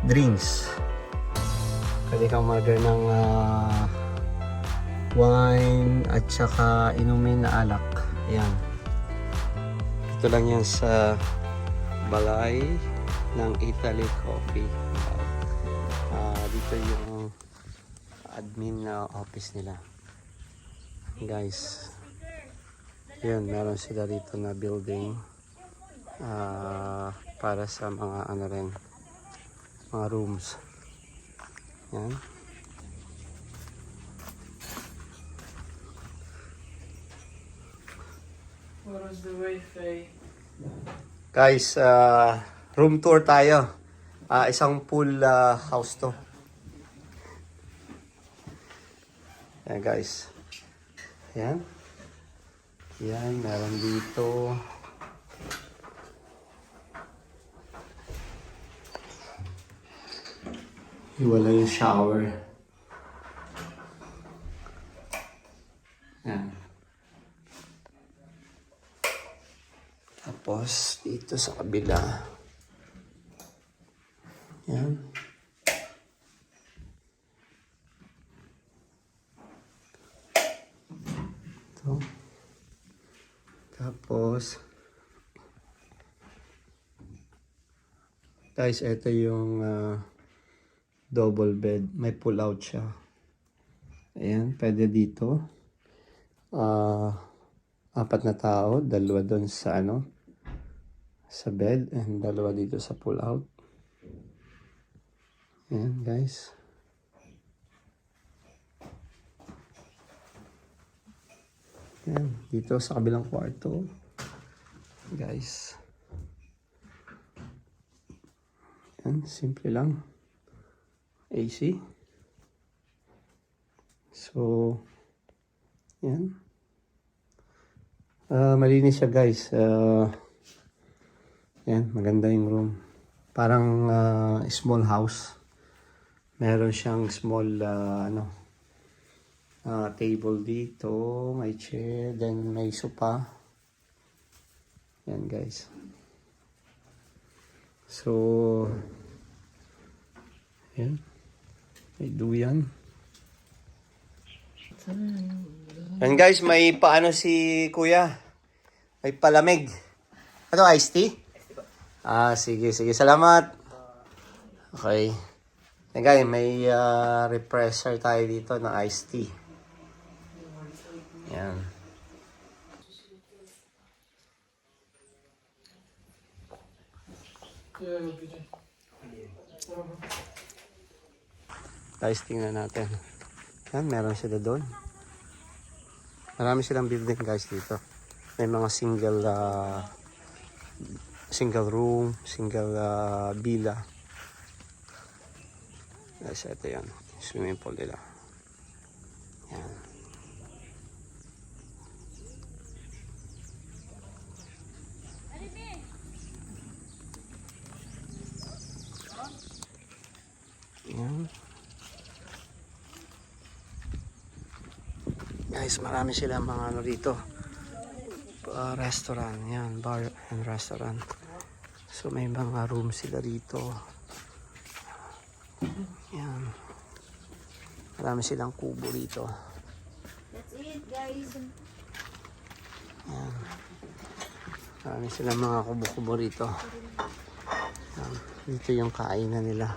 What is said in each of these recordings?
drinks. Pwede kang order ng wine at saka inumin na alak. Ayan. Ito lang yan sa balay ng Italy Coffee. Dito yung admin na office nila. Guys, yun, meron sila dito na building para sa mga ano rin, mga rooms. Yan. What was the Wi-Fi? Guys, room tour tayo. Isang pool house to. Yan guys. Yan. Yan, meron dito. Wala yung shower. Yan. Tapos, dito sa kabila. Yan. Ito. Tapos, guys, ito yung double bed. May pull out siya. Ayan, pwede dito. 4 na tao. 2 doon sa sa bed and 2 dito sa pull out. Ayan guys. Ayan, dito sa kabilang kwarto. Guys. Ayan, simple lang. AC. So, ayan. Malinis siya guys. Ayan, maganda yung room. Parang small house. Meron siyang small table dito, may chair, then may sofa. Yan guys. So, yan. May duyan. Yan guys, may paano si kuya. May palamig. Ano, iced tea? Sige, sige. Salamat. Okay. Yan guys, may refresher tayo dito ng iced tea. Yan. Guys, tingnan natin. Yan, meron sila doon. Marami silang building guys dito. May mga single room, single villa. Guys, ito yan. Swimming pool nila. Yan. Yan. Guys, marami silang mga dito. Restaurant. Yan, bar and restaurant. So, may mga room sila dito. Yan. Marami silang kubo dito. That's it, guys. Yan. Marami silang mga kubo-kubo rito. Yan. Dito yung kainan nila.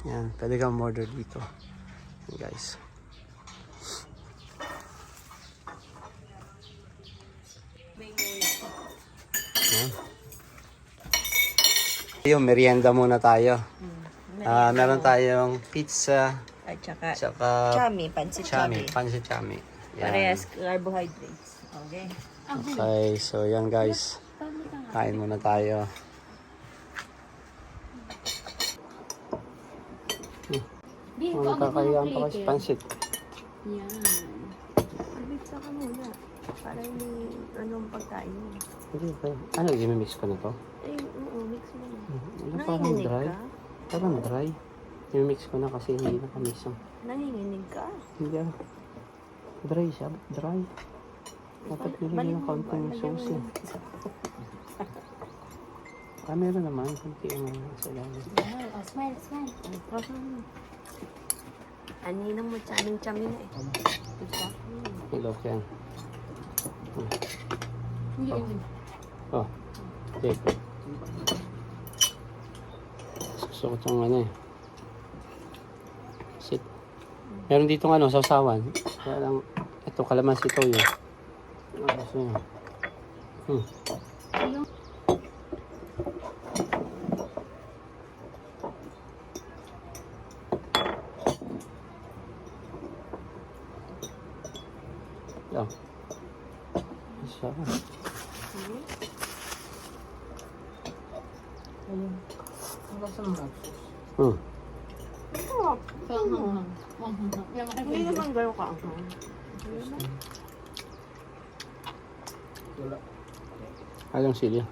Yan. Pwede kang order dito. Yan, guys. Yan. Yung merienda muna tayo. Meron tayong pizza. At saka chami, pansit chami. Pansit chami. Yan. Parehas carbohydrates. Okay. Okay, so yan guys. Kain muna tayo. Ang kakayaan pa kasi pansit. Yan. Pizza ka muna. Para hindi anong pagkain mo. Hindi ba? Ano, i-mix ko na to? Eh, oo, mix mo na. Ano, parang dry? ka? Parang dry. I-mix ko na kasi hindi na kami isang. Nanginginig ka? Hindi ah. Dry siya. Dry. Dapat nilagyan ng kaunting sauce eh. Meron naman. Kunti ang sa ilalim. Smile. Aninang mo, chaming-chami na eh. Diba? Ilok yan. Hindi. Oh. Okay. Gusto ko itong ano eh. Sit. Meron dito ng sausawan. Kaya lang, ito, kalamansi toyo. Ano gusto nyo? Yan. Isa ka. Ayun. Ang lasa ng hapsos. Hindi naman gano'n ka. Wala. Anong sili?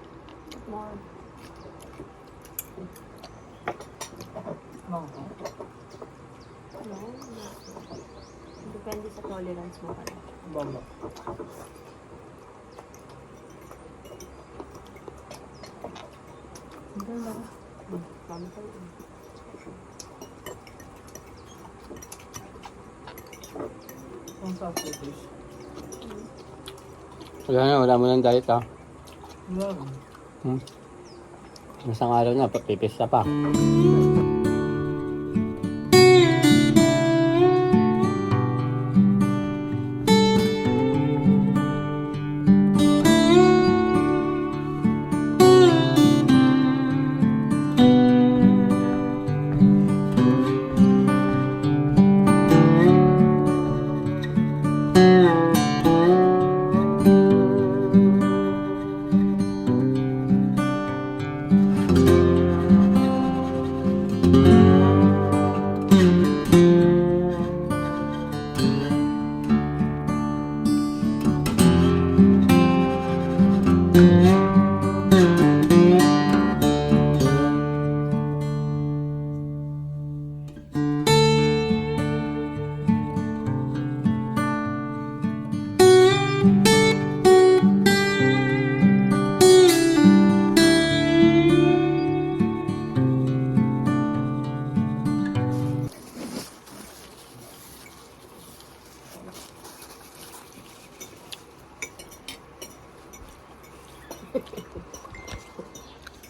Depende sa tolerance mo pala. Bamba. Ang sarap ito. Wala mo ng diet ha. Wala. Isang araw na, pipista pa.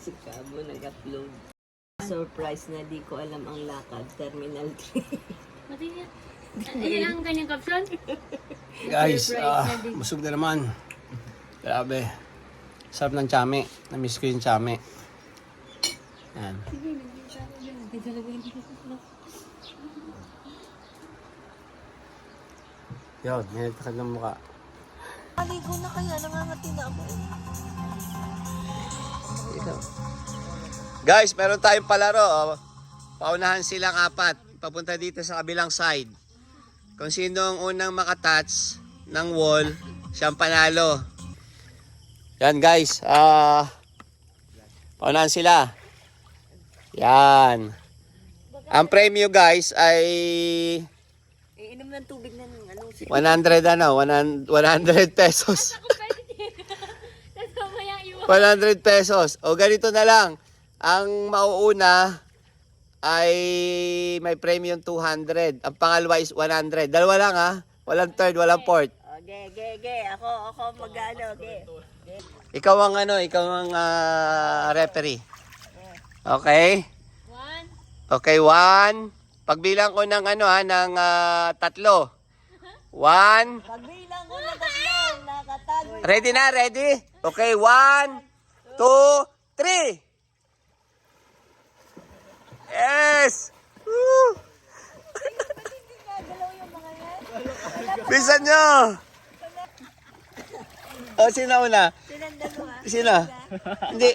Si Cabo nag-upload. Surprise na di ko alam ang lakad. Terminal 3. Ayan ang kanyang caption. Guys, busog na naman. Grabe. Sarap ng chame. Na-miss ko yung chame. Yan. Yun, nilagtakad ng mukha. Maligo na kaya, nangangati na ako. Guys, meron tayong palaro. Oh. Paunahan silang 4. Papunta dito sa kabilang side. Kung sino ang unang makatouch ng wall, siyang panalo. Yan guys. Paunahan sila. Yan. Ang premyo guys ay Iinom ng tubig na ng ano. 100 pesos. Tapos mamaya iwan. 100 pesos. O ganito na lang. Ang mauuna ay may premium 200. Ang pangalawa is 100. Dalawa lang ha. Walang third, walang fourth. Okay. Ako mag-ano, okay. Ikaw ang referee. Okay? One. Okay, 1. Pagbilang ko ng ng 3. 1. Pagbilang ko na tatlo, nakatag. Ready na, ready? Okay, 1, 2, 3. Yes! Woo! Bisan nyo! O, sino una? Silang dalawa. Sino? Hindi.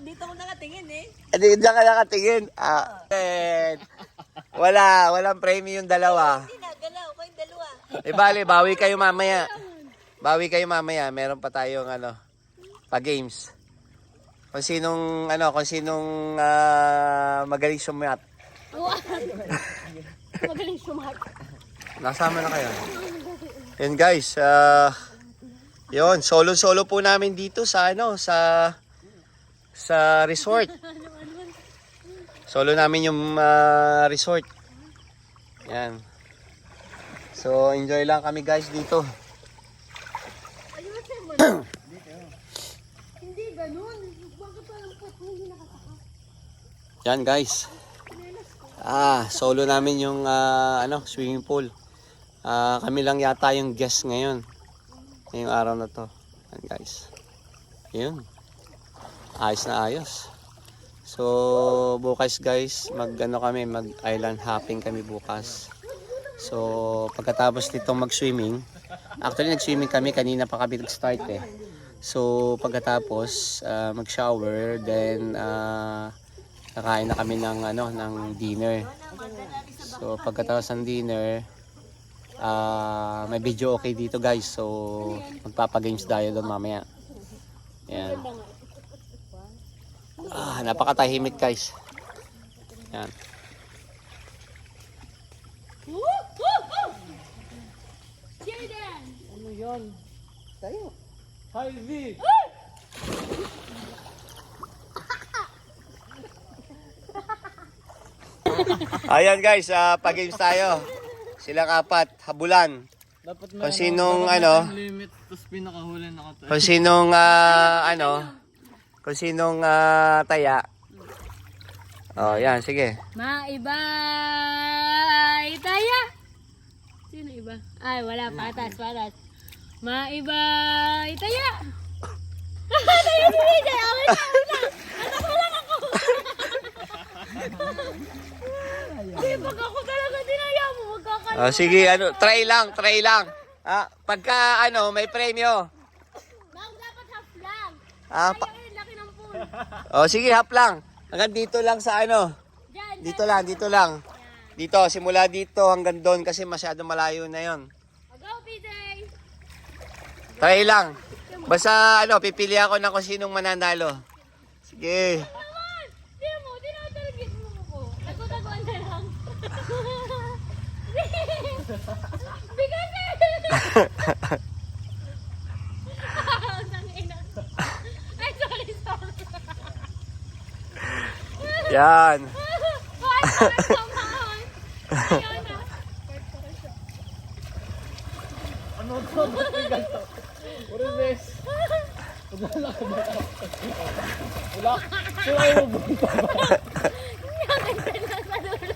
Dito ako nakatingin eh. Hindi, diyan ka nakatingin. Walang premium yung dalawa. Hindi na, galaw ko yung dalawa. Bali, bawi kayo mamaya. Meron pa tayong pa-games. Kung sinong magaling sumat. Magaling sumat. Nasama na kayo. Yun guys, yun, solo po namin dito sa sa resort. Solo namin yung resort. Yan. So, enjoy lang kami guys dito. Hindi ganun. Bakit parang pot mo hindi nakataka? Yan guys. Solo namin yung swimming pool. Kami lang yata yung guest ngayon. Ngayong araw na to. Yan guys. Yun. Ayos na ayos. So, bukas guys, mag island hopping kami bukas. So, pagkatapos nitong mag-swimming, actually nag-swimming kami, kanina pa kami nag-start eh. So, pagkatapos mag-shower, then kakain na kami ng dinner. So, pagkatapos ng dinner, may video okay dito guys. So, magpapagames tayo doon mamaya. Yan. Napakatahimik guys. Yan. Jordan! Ano yan? Tayo. Hi, V! Ayan guys, pag-games tayo. Silang apat, habulan. Dapat Kung sinong limit, tapos pinakahuli na ka tayo. kung sinong kung sinong taya. Oh, yan, sige. Maibay taya! Sino iba? Ay, wala. Patas. Maibay taya! Tayo si DJ! Awin na! Nakakulang ako! Hindi, pag ako talaga dinaya mo, magkakalit. Oh, sige, try lang. Pagka may premyo. Bang, dapat half lang. Pa- Ayaw yun, laki ng pool. oh, sige, hap lang. Hanggang dito lang sa Diyan, Dito lang. Dito, simula dito hanggang doon kasi masyado malayo na yon. Go, PJ! Try lang. Basta pipili ako ng kung sinong mananalo. Sige. Naman! Di mo, tinatarget mo ko. Nagkutaguan na lang. Bigas eh! Tangina. Ay, sorry. Yan. Ay, samahan. Ayun na. Ano to? What is this? Wala. So, ayaw mo ba? Nakaganda na sa dulo.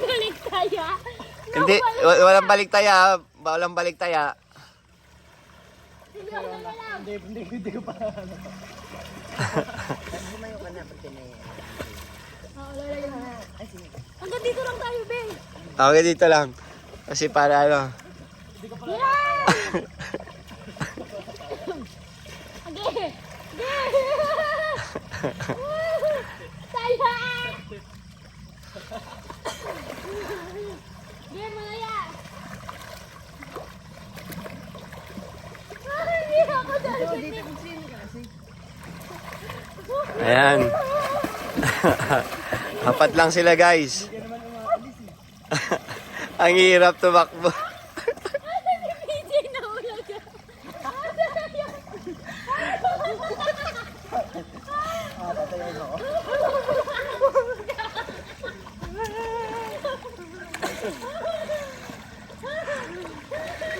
Balik tayo. Hindi, walang baliktaya. Walang baliktaya. Hindi ko pa. Hanggang dito lang tayo, Ben. Okay, dito lang. Kasi para Yeah! Okay. Saya! Game mo na yan! Hindi ako dali. Ayan. Apat lang sila guys. Ang hirap tumakbo. Si PJ na ulag.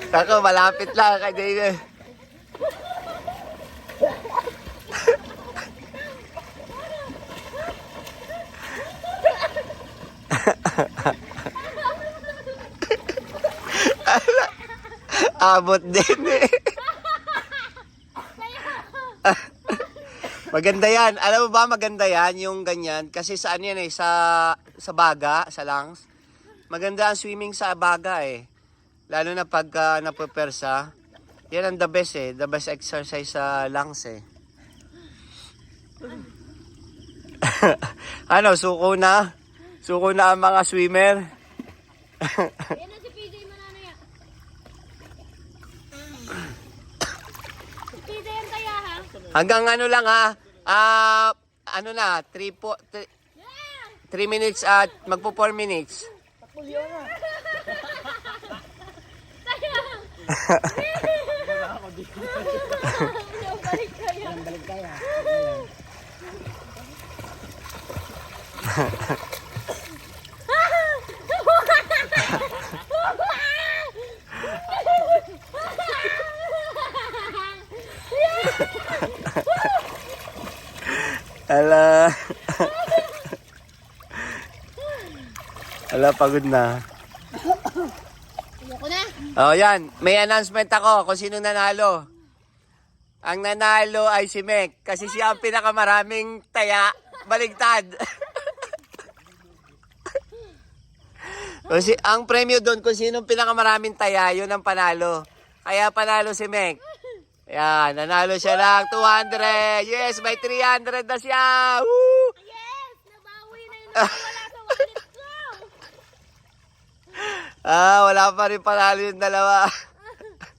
Tako, malapit lang kay David. Abot din eh. Maganda yan. Alam mo ba maganda yan yung ganyan? Kasi sa ano yan eh, sa baga, sa lungs. Maganda ang swimming sa baga eh. Lalo na pag napupersa. Yan ang the best eh. The best exercise sa lungs eh. Suko na? Suko na ang mga swimmer? Yan na si PJ mananaya. Si PJ yan kaya ha? Hanggang lang ha. 3 minutes at magpo 4 minutes. Wala ako dito. Balik kayo. Walang balik kaya. Ala. Ala, pagod na. Ayoko na. Oh, yan. May announcement ako kung sino nanalo. Ang nanalo ay si Mek kasi siya ang pinakamaraming taya. Baligtad. Kasi ang premyo doon kung sino ang pinakamaraming taya, yun ang panalo. Kaya panalo si Mek. Yan, nanalo siya ng 200. Yes, may 300 na siya. Woo! Yes! Nabawi na yung wala sa wallet ko. Wala pa rin panalo yung dalawa.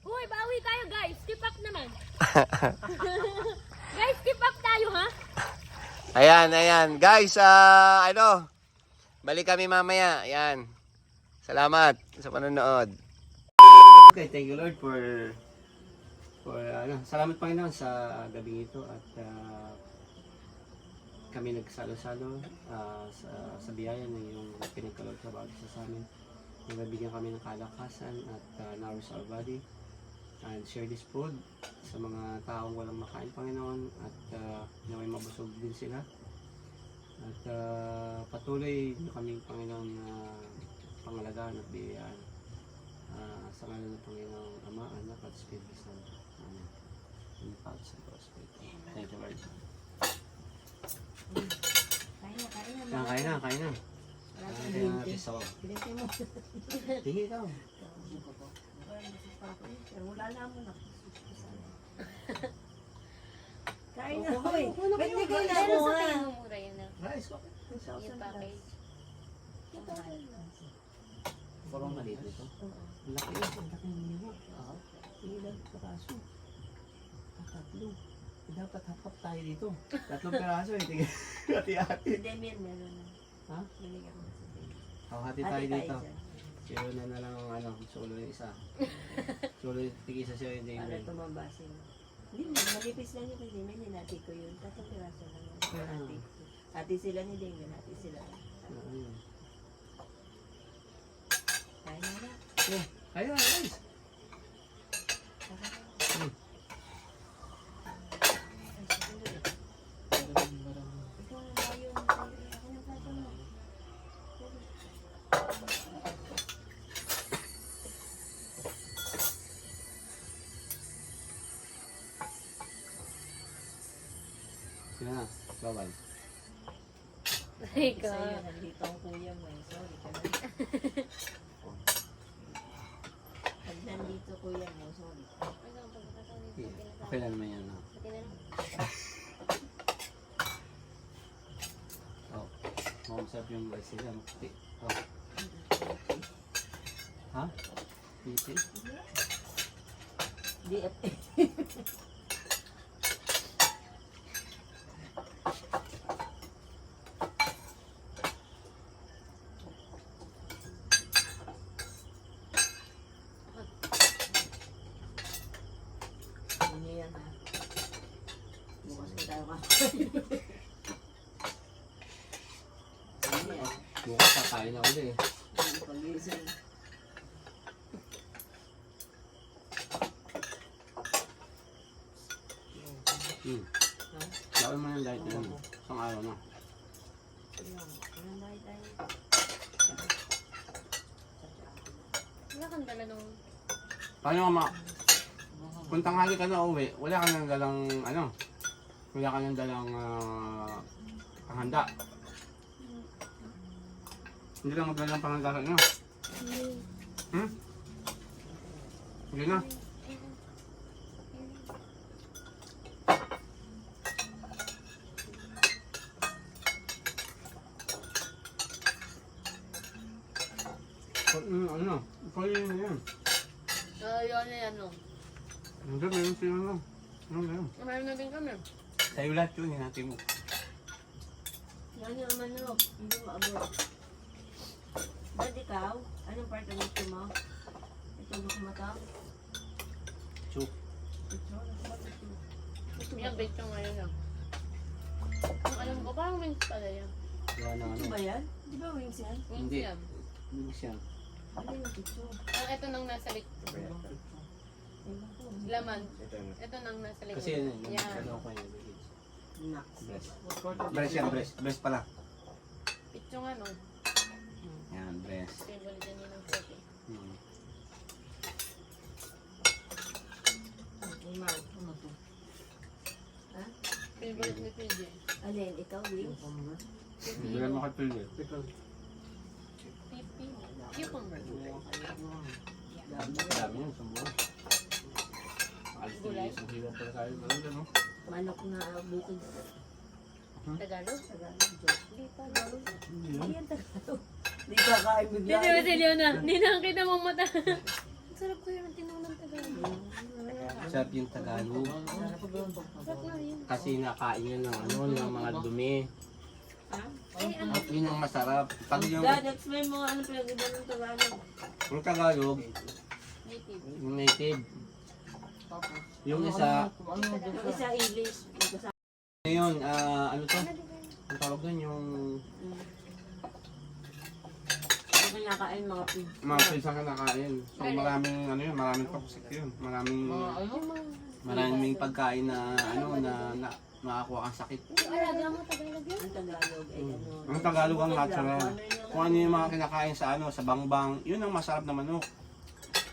Uy, bawi tayo guys. Keep up naman. Guys, keep up tayo ha. Ayan. Guys, balik kami mamaya. Ayan. Salamat sa panonood. Okay, thank you Lord for salamat Panginoon sa gabing ito at kami nagsalo-salo sa biyaya ng iyong pinagkaloob sa bawat isa sa amin. Nabibigyan kami ng kalakasan at nourish our body and share this food sa mga taong walang makain Panginoon at naway mabusog din sila. At patuloy na kami Panginoon pangalagaan at biyayaan sa ngalan ng Panginoong Ama, Anak at Espiritu Santo. Amen. In the Father, Son, and Spirit. Thank you, Lord. Kain na. Kain na natin sa Tingin ikaw. Wala na mo na. Kain na, hoy. Ba't di ko na Pero mo sa nga? tingin mo mura yun na. Rice, bakit? Yung package. Parang maliit ito. Ang laki yun. Ang laki ng niyok. Ilan peraso? Tatlo. Dapat hapap tayo dito. 3 peraso eh. Tingin. Hati-hati. Si Demian meron na. Ha? Binigyan ko na si Demian. Hati tayo dito. dyan. Sino na lang ang sulo yung isa. Sulo yung tig-isa siya yung Para David. tumabasin. Hindi mo, malipis lang yung kay Demian. Hinati ko yun. 3 piraso lang yun. Hati ko. Hati sila ni Demian. Hati sila. Ayun. Kain na na. Oh, ayun, guys. Ikaw na ba yung ako ng plato mo? Sino na? Bawal. Ikaw. Sa'yo, nandito ang kuya mo. Sorry ka na. Pag nandito kuya mo, sorry. Okay lang naman yan. Oh, mausap yung rice nila. Makati. Oh. Ha? Piti? Di Hindi yan ha. Bukas ko tayo kakain. Hindi yan. Bukas kakain ako ulit eh. Hindi pag-iisip. Gawin mo yung diet na yun. Isang araw na. Walang dahil tayo. Wala kang dala nung... Paano ka kung tanghali ka na uwi, wala ka nang dalang wala ka nang dalang panghanda. Hindi lang magdala ng panghanda sa inyo. Hindi na. Pwede na yan. Yun na yan no. Hindi, meron siya Ano na yun? Meron na din kami. Sa'yo lahat yun, hinati mo. Yan yung manok. Hindi maabot. Ba't ikaw? Anong part ng gusto mo? Ito gusto mo to? Pichu. Yung bait ko ngayon lang. Ang alam ko, parang wings pala yan. Gawa ng Ano ano. ba yan? Di ba wings yan? Wings Hindi. yan. Bilis yan. Ano yung picture? Ang ito nang nasa likod. Laman. Ito nang nasa likod. Kasi yun, Yan. ano ko yun. Nax. Breast. Breast yan, breast. Breast pala. Pichong ano. Yan, breast. Favorite yan yun ng puti. Hmm. Ay, Mar. Ano to? Ha? Favorite ni PJ. Alin, ikaw wings? Hindi lang makatulog. Pipi. Cucumber. Dami yun, sumbo. Alis na Gulay. yung isang hiwa pala tayo. Ano? Manok na bukid. Tagalog. Tagalog, joke. Hindi pa. Tagalog. Hindi yan Tagalog. Hindi kakain bigla. Hindi ba si Leona? Hindi nakakita mo mata. Ang sarap ko yun ang tinunang Tagalog. Sarap yung Tagalog. Sarap nga yun. Kasi nakain yun ng ano, ng mga dumi. Ha? Ay, ano? At yun ang masarap. Pag yung, Dad, explain mo ano pinag-iba ng Tagalog. yung Tagalog, Native. yung native. Yung isa, Yung isa English. Yung isa yun, ano to? Ang tawag doon, yung yung kinakain mga pig. mga pizza ka nakain. So maraming ano yun, maraming toxic yun. Maraming pagkain na ano na makakuha kang sakit. Yung alaga mo Tagalog yun? Ang Tagalog ay ano. Ang Tagalog ang natural. Kung ano yung mga kinakain sa ano, sa bangbang, yun ang masarap na manok.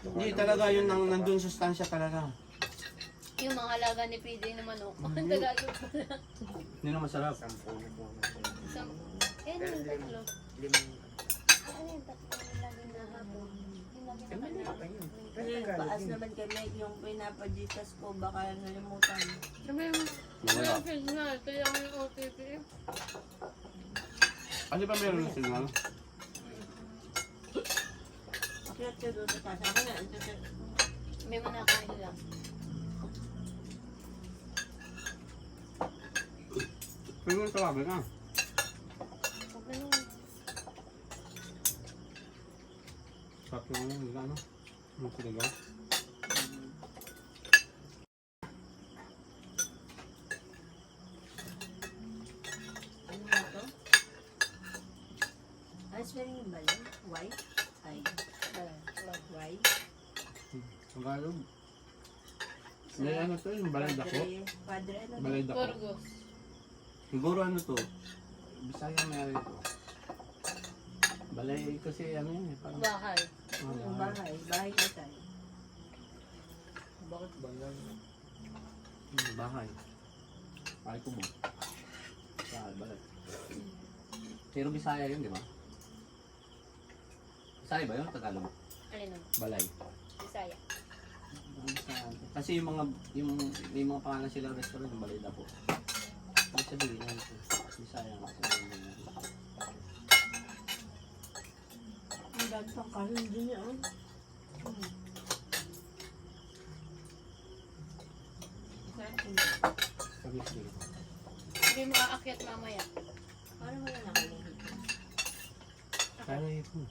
Hindi talaga yun ang nandun sustansya talaga. Yung mga alaga ni PJ naman o. Ang Tagalog pala. Yun ang masarap. Isang, eh, ano yung tatlo? Ano yung tatlo? Yung laging nahapon. Yung laging nahapon. Paas naman kami yung pinapajitas ko baka nalimutan. Sabi mo, Wala. may signal. Kaya ako yung OTP. Ano ba meron ng signal? Kaya ito doon sa taas. Ako na, ito sa... May manakain lang. Pero yung tawagan na. Huwag na nung. Sarap yung ano, yung sinigaw. Ano nga to? Ano spelling ba yun? White? Ay. White? Tagalog. May ano to, yung balay dako. Padre ano? Balay dako. Burgos. Siguro ano to, Bisaya meron ito. Balay kasi ano yun eh, parang Bahay. Yung bahay. Bahay ko tayo. Bakit ba yan? bahay. Bahay ko mo. Bahay, balay. Pero Bisaya yun, di ba? Bisaya ba yun? Tagalog? Alin naman? Balay. Bisaya. Bisaya. Kasi yung may mga pangalan sila restaurant, yung balay dako. Ang sabihin yan ito. Bisaya nga. Ang dami pang kanin din yan. Sabi sige. Hindi mo aakyat mamaya. Paano mo yan nakalimutan? Kaya ipon.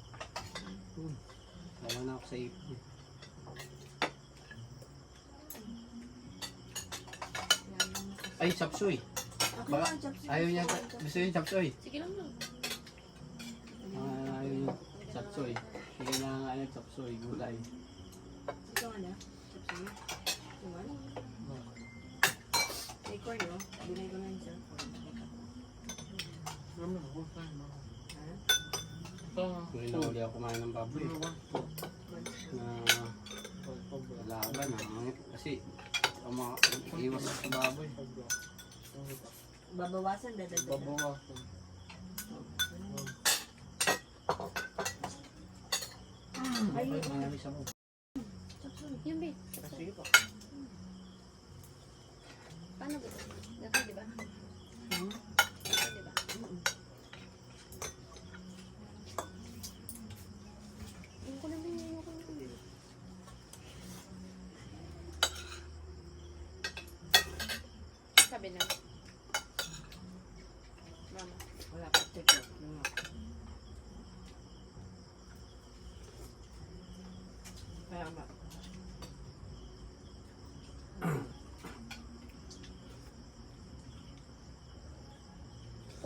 Kaya na ako sa ipon. Ay, chapsuy. Baka, ayaw niya, gusto niya chapsuy. Sige lang lang. Ayaw niya chapsuy. Sige na nga ayaw chapsuy, gulay. Ito nga na. Chapsuy. Ito nga na. May corn, no? Binay ko na yung cellphone. Ha? Kung inauli ako kumain ng baboy. Na laban kasi iwas sa baboy. Babawasan, dadagdagan. Babawasan. Ay, Marami sa mo. Yung bait. Sige po. Paano ba? Ganito, di ba? Ganito, di ba? Yung ko naman yung ko naman. Sabi na. Mama. wala pa check ko. Kaya nga.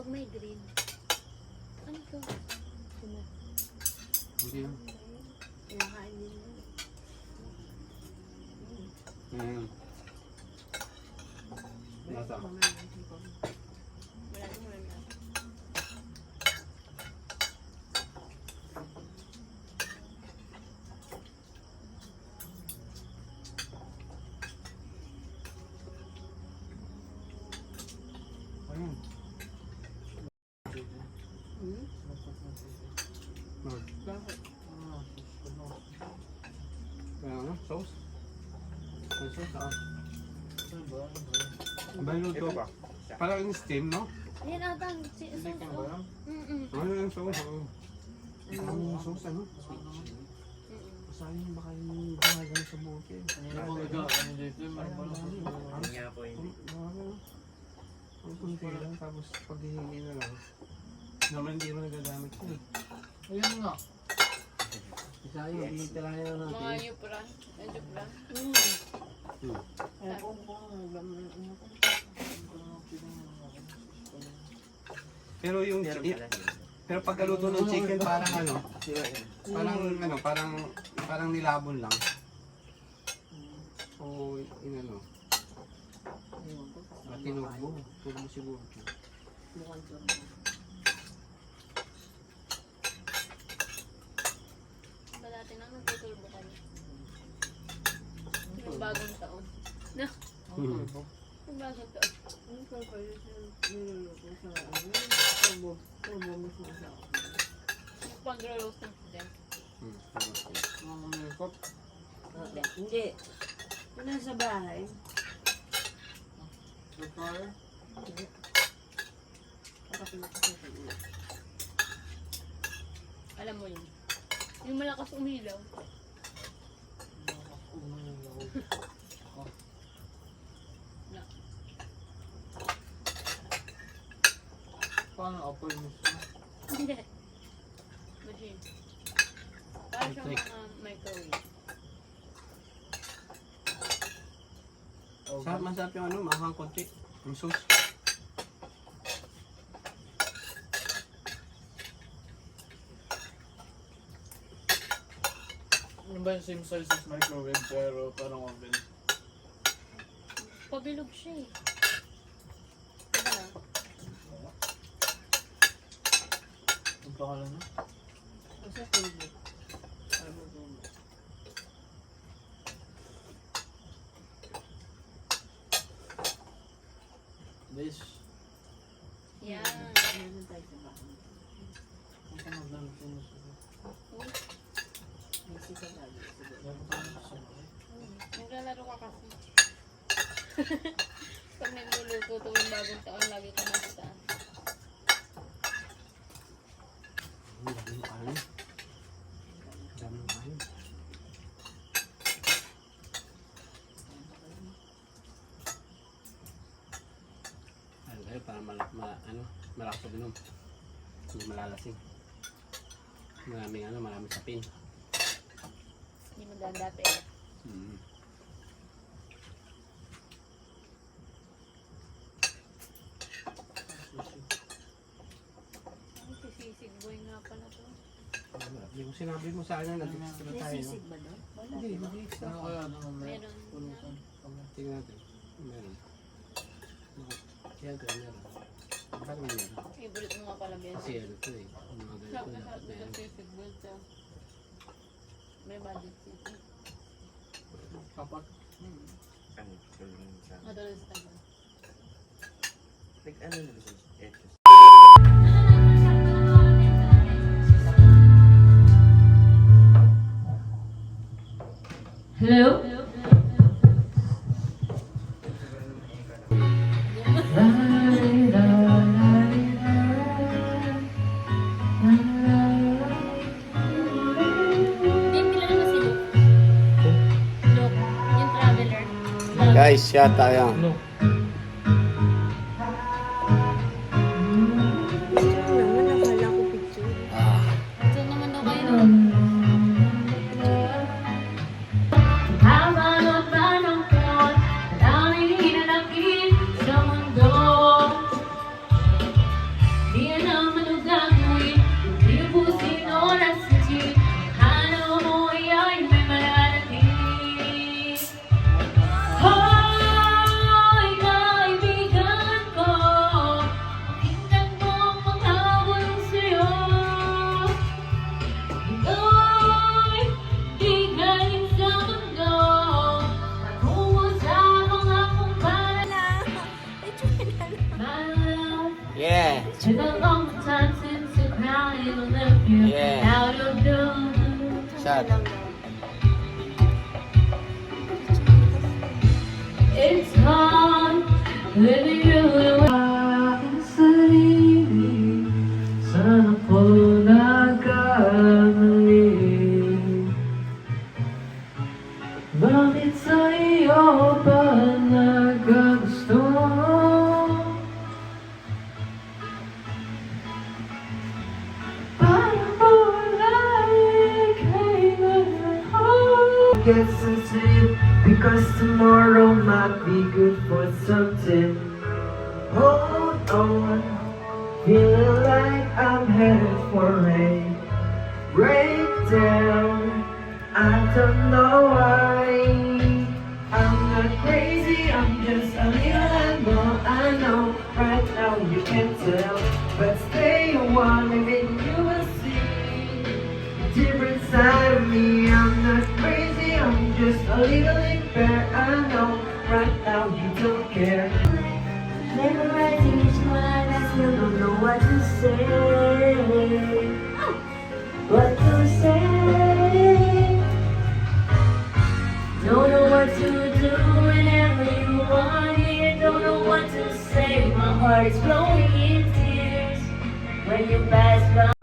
may green. Ano to? Sino? Hindi. Kinakain din yun. Nasa. Wala naman na. Ayun. Hmm? Bakit? Kaya ano? Sauce? May sauce ah. Ano ba? Baylo to. Parang in steam, no? Ayan ata. Si Hindi ka ba yan? Ano yung sauce? Ano yung sauce, ano? Sayang baka yung bahagan sa buke. Kanina ko ano dito yung mga pala. Ano nga po hindi? Ang kunti lang, tapos paghihingi na lang. Naman hindi mo nagagamit yun. Ayun nga. Sayang, hindi talaga na natin. Mga yupra. Yupra. Ewan ko ang gaman. Pero yung pero pagkaluto ng chicken parang ano, parang nilabon lang. O inano. Tinubo siguro. Mukhang to. Dati na nagtutulbo kami. Yung bagong taon. Na, yung bagong taon. Ano ka kayo sa niluluto sa ano? Turbo mismo sa ako. Yung pag-roast ng chicken. Mga makeup. Hindi. Kung nasa bahay, So far. nakapinat ko sa iyo. Alam mo yun. Yung malakas umilaw. Na. Paano apoy mo? Hindi. Machine. Para siyang mga microwave. Masarap yung ano, mahang konti. Yung sauce. Ano ba yung same size as microwave pero parang oven? Pabilog siya eh. Diba? Ang pangalan na? Kasi turbo. Turbo turbo. This. Yan. Meron tayo sa bahay. Ang pangalan na ito. Uy, May sisa lagi siguro. naglalaro ka kasi. Pag nagluluto tuwing bagong taon, lagi ka nasa saan. Ang dami ng kain. Ang dami ng kain. Ano kayo para malakas sa binom. Hindi malalasing. Maraming sapin. Hindi mo dadate. Ang sisisig boy nga pala to. Hindi ko sinabi mo sa akin na nag-extra May tayo. sisig ba doon? Wala. Hindi, mag-extra. Ano kaya naman Meron. pulutan? Tingnan natin. Meron. Yan ito, meron. Parang meron. Favorite mo nga pala, Ben. Kasi ano ito eh. Yung mga ganito Sarap na dapat sarap meron. ng sisig boy to. May budget sisig. Kapat. Madalas tayo. Hello? Hindi kilala mo si Luke. Luke, yung traveler. Guys, yata yan. No. Picture naman, nakala ko picture. So naman daw kayo. Hamanot na ng pot, daming hinanakit sa mundo. Yeah. Took a long time since the crown even left you Yeah. out of the Shot. It's hard living you Aking sarili, sana po nagkamali. Bakit sa iyo pa nagkagusto? Parang po like kay nag-hold. Get some sleep, because tomorrow might be good for something. Hold on, feeling like I'm headed for a breakdown. I don't know why. I'm not crazy, I'm just a little animal. I know right now you can tell, but stay a while, maybe you will see a different side of me. I'm not crazy, I'm just a little impaired. I know right now you don't care. Memorizing each line, I still don't know what to say. What to say? Don't know what to do whenever you want it. Don't know what to say. My heart is flowing in tears when you pass by.